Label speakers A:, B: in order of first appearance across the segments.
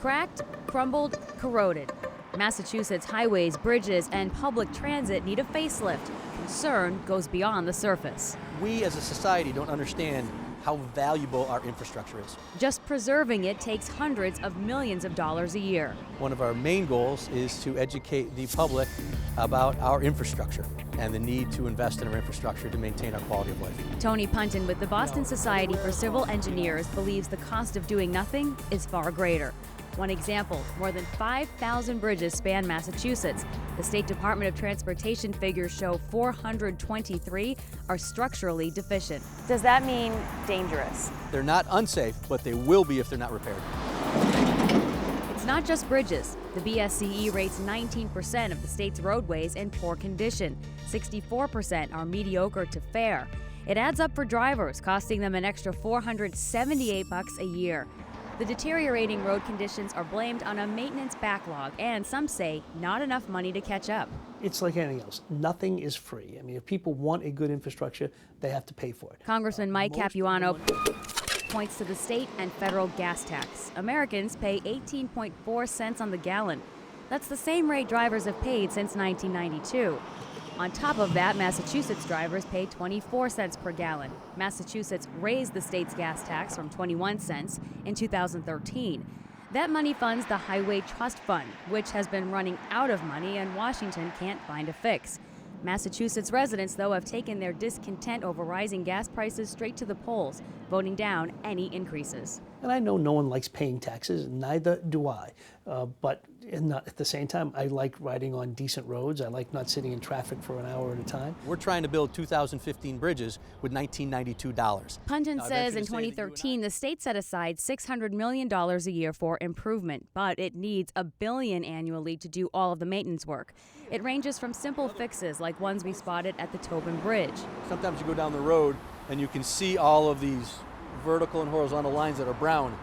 A: Cracked, crumbled, corroded. Massachusetts highways, bridges, and public transit need a facelift. Concern goes beyond the surface.
B: We as a society don't understand how valuable our infrastructure is.
A: Just preserving it takes hundreds of millions of dollars a year.
B: One of our main goals is to educate the public about our infrastructure and the need to invest in our infrastructure to maintain our quality of life.
A: Tony Punton with the Boston Society for Civil Engineers believes the cost of doing nothing is far greater. One example, more than 5,000 bridges span Massachusetts. The State Department of Transportation figures show 423 are structurally deficient. Does that mean dangerous?
B: They're not unsafe, but they will be if they're not repaired.
A: It's not just bridges. The BSCE rates 19% of the state's roadways in poor condition. 64% are mediocre to fair. It adds up for drivers, costing them an extra $478 a year. The deteriorating road conditions are blamed on a maintenance backlog and, some say, not enough money to catch up.
C: It's like anything else. Nothing is free. I mean, if people want a good infrastructure, they have to pay for it.
A: Congressman Mike Capuano points to the state and federal gas tax. Americans pay 18.4 cents on the gallon. That's the same rate drivers have paid since 1992. On top of that, Massachusetts drivers pay 24 cents per gallon. Massachusetts raised the state's gas tax from 21 cents in 2013. That money funds the Highway Trust Fund, which has been running out of money and Washington can't find a fix. Massachusetts residents, though, have taken their discontent over rising gas prices straight to the polls, voting down any increases.
C: And I know no one likes paying taxes, neither do I. But at the same time, I like riding on decent roads. I like not sitting in traffic for an hour at a time.
B: We're trying to build 2015 bridges with $1992.
A: Punton says in 2013, the state set aside $600 million a year for improvement, but it needs $1 billion annually to do all of the maintenance work. It ranges from simple fixes like ones we spotted at the Tobin Bridge.
B: Sometimes you go down the road and you can see all of these vertical and horizontal lines that are brown.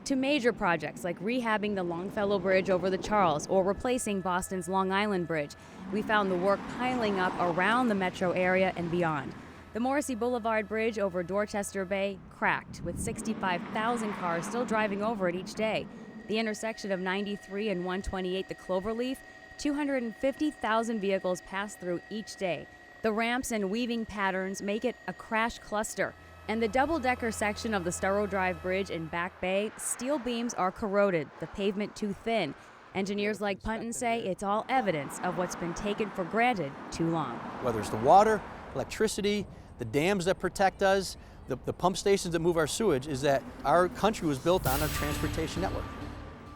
A: To major projects like rehabbing the Longfellow Bridge over the Charles or replacing Boston's Long Island Bridge. We found the work piling up around the metro area and beyond. The Morrissey Boulevard Bridge over Dorchester Bay cracked, with 65,000 cars still driving over it each day. The intersection of 93 and 128, the Cloverleaf, 250,000 vehicles pass through each day. The ramps and weaving patterns make it a crash cluster. And the double-decker section of the Storrow Drive Bridge in Back Bay, steel beams are corroded, the pavement too thin. Engineers like Punton say it's all evidence of what's been taken for granted too long.
B: Whether it's the water, electricity, the dams that protect us, the pump stations that move our sewage, is that our country was built on a transportation network.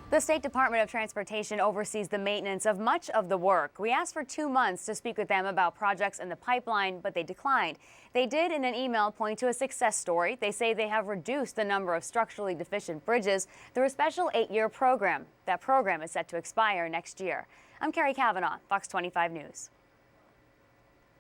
A: The State Department of Transportation oversees the maintenance of much of the work. We asked for 2 months to speak with them about projects in the pipeline, but they declined. They did, in an email, point to a success story. They say they have reduced the number of structurally deficient bridges through a special 8-year program. That program is set to expire next year. I'm Kerry Kavanaugh, Fox 25 News.